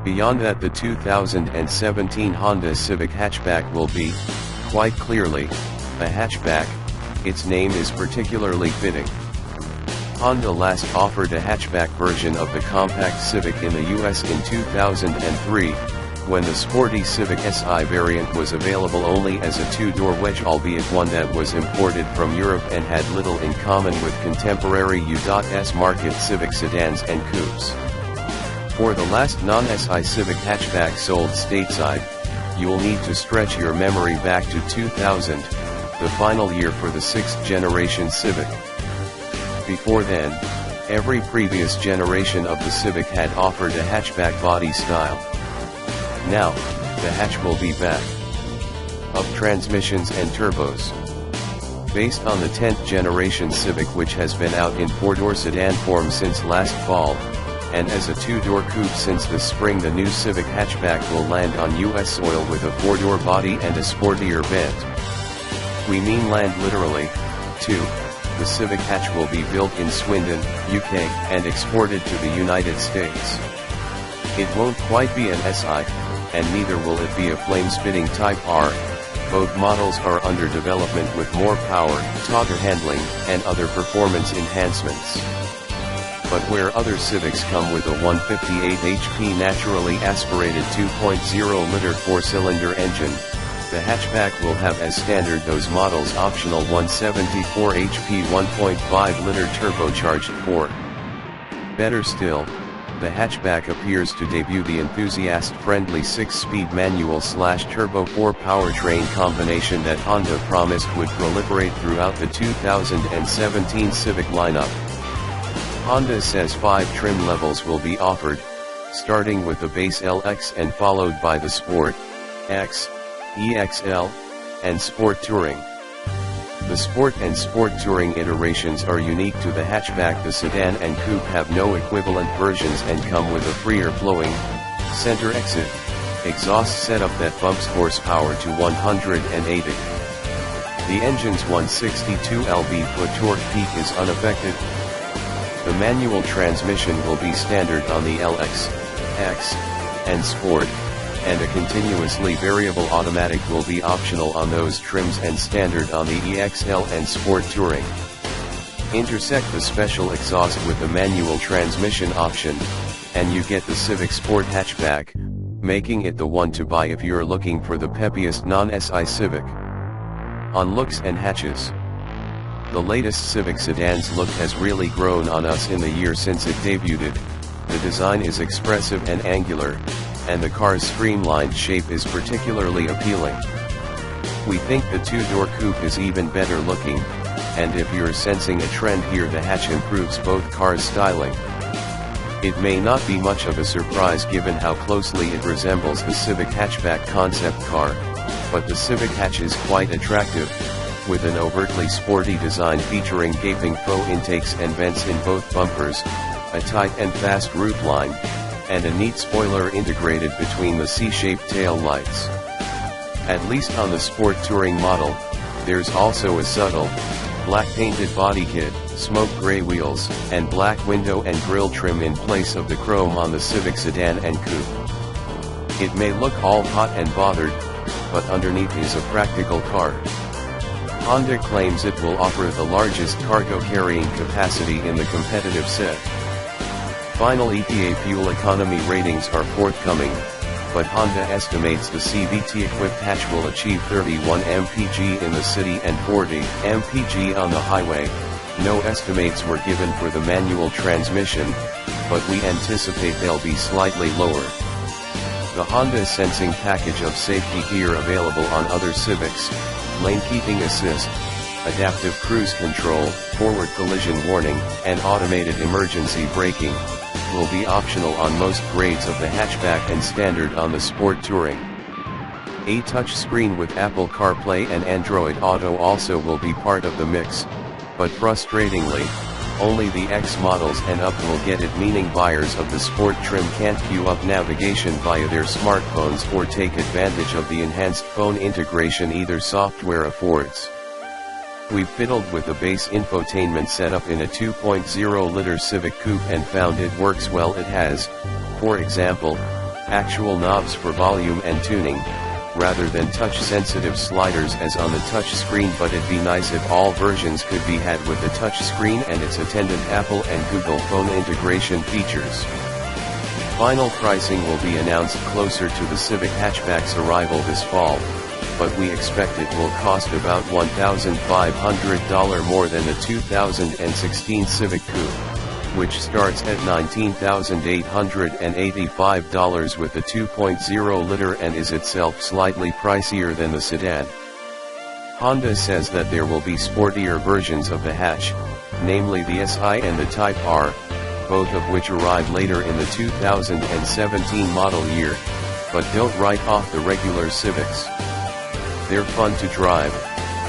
Beyond that, the 2017 Honda Civic Hatchback will be, quite clearly, a hatchback. Its name is particularly fitting. Honda last offered a hatchback version of the compact Civic in the US in 2003, when the sporty Civic Si variant was available only as a two-door wedge, albeit one that was imported from Europe and had little in common with contemporary U.S. market Civic sedans and coupes. For the last non-Si Civic hatchback sold stateside, you'll need to stretch your memory back to 2000, the final year for the 6th generation Civic. Before then, every previous generation of the Civic had offered a hatchback body style. Now, the hatch will be back. Up transmissions and turbos. Based on the 10th generation Civic, which has been out in 4-door sedan form since last fall, and as a 2-door coupe since this spring, the new Civic Hatchback will land on US soil with a 4-door body and a sportier bent. We mean land literally, too. The Civic Hatch will be built in Swindon, UK, and exported to the United States. It won't quite be an SI, and neither will it be a flame-spitting Type R. Both models are under development with more power, tauter handling, and other performance enhancements. But where other Civics come with a 158 HP naturally aspirated 2.0-liter 4-cylinder engine, the hatchback will have as standard those models optional 174 HP 1.5-liter turbocharged 4. Better still, the hatchback appears to debut the enthusiast-friendly 6-speed manual/turbo 4 powertrain combination that Honda promised would proliferate throughout the 2017 Civic lineup. Honda says 5 trim levels will be offered, starting with the base LX and followed by the Sport, X, EXL, and Sport Touring. The Sport and Sport Touring iterations are unique to the hatchback. The sedan and coupe have no equivalent versions and come with a freer flowing, center exit, exhaust setup that bumps horsepower to 180. The engine's 162 lb-foot torque peak is unaffected. The manual transmission will be standard on the LX, X, and Sport, and a continuously variable automatic will be optional on those trims and standard on the EXL and Sport Touring. Intersect the special exhaust with the manual transmission option, and you get the Civic Sport Hatchback, making it the one to buy if you're looking for the peppiest non-SI Civic. On looks and hatches. The latest Civic sedan's look has really grown on us in the year since it debuted. The design is expressive and angular, and the car's streamlined shape is particularly appealing. We think the 2-door coupe is even better looking, and if you're sensing a trend here, the hatch improves both cars' styling. It may not be much of a surprise given how closely it resembles the Civic Hatchback concept car, but the Civic Hatch is quite attractive, with an overtly sporty design featuring gaping faux intakes and vents in both bumpers, a tight and fast roofline, and a neat spoiler integrated between the C-shaped tail lights. At least on the Sport Touring model, there's also a subtle, black painted body kit, smoke gray wheels, and black window and grille trim in place of the chrome on the Civic sedan and coupe. It may look all hot and bothered, but underneath is a practical car. Honda claims it will offer the largest cargo carrying capacity in the competitive set. Final EPA fuel economy ratings are forthcoming, but Honda estimates the CVT-equipped hatch will achieve 31 mpg in the city and 40 mpg on the highway. No estimates were given for the manual transmission, but we anticipate they'll be slightly lower. The Honda sensing package of safety gear available on other Civics, lane keeping assist, adaptive cruise control, forward collision warning, and automated emergency braking, will be optional on most grades of the hatchback and standard on the Sport Touring. A touchscreen with Apple CarPlay and Android Auto also will be part of the mix, but frustratingly, only the X models and up will get it, meaning buyers of the Sport trim can't queue up navigation via their smartphones or take advantage of the enhanced phone integration either software affords. We've fiddled with the base infotainment setup in a 2.0-liter Civic Coupe and found it works well. It has, for example, Actual knobs for volume and tuning, rather than touch-sensitive sliders as on the touch screen, but it'd be nice if all versions could be had with the touch screen and its attendant Apple and Google phone integration features. Final pricing will be announced closer to the Civic Hatchback's arrival this fall, but we expect it will cost about $1,500 more than the 2016 Civic Coupe, which starts at $19,885 with the 2.0-liter and is itself slightly pricier than the sedan. Honda says that there will be sportier versions of the hatch, namely the SI and the Type R, both of which arrive later in the 2017 model year, but don't write off the regular Civics. They're fun to drive,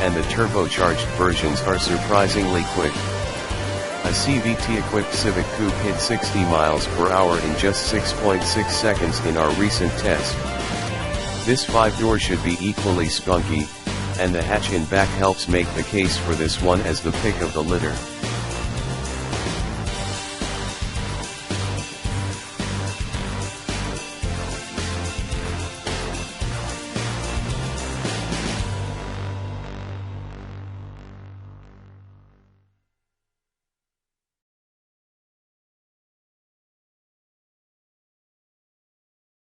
and the turbocharged versions are surprisingly quick. A CVT-equipped Civic Coupe hit 60 miles per hour in just 6.6 seconds in our recent test. This 5-door should be equally spunky, and the hatch in back helps make the case for this one as the pick of the litter.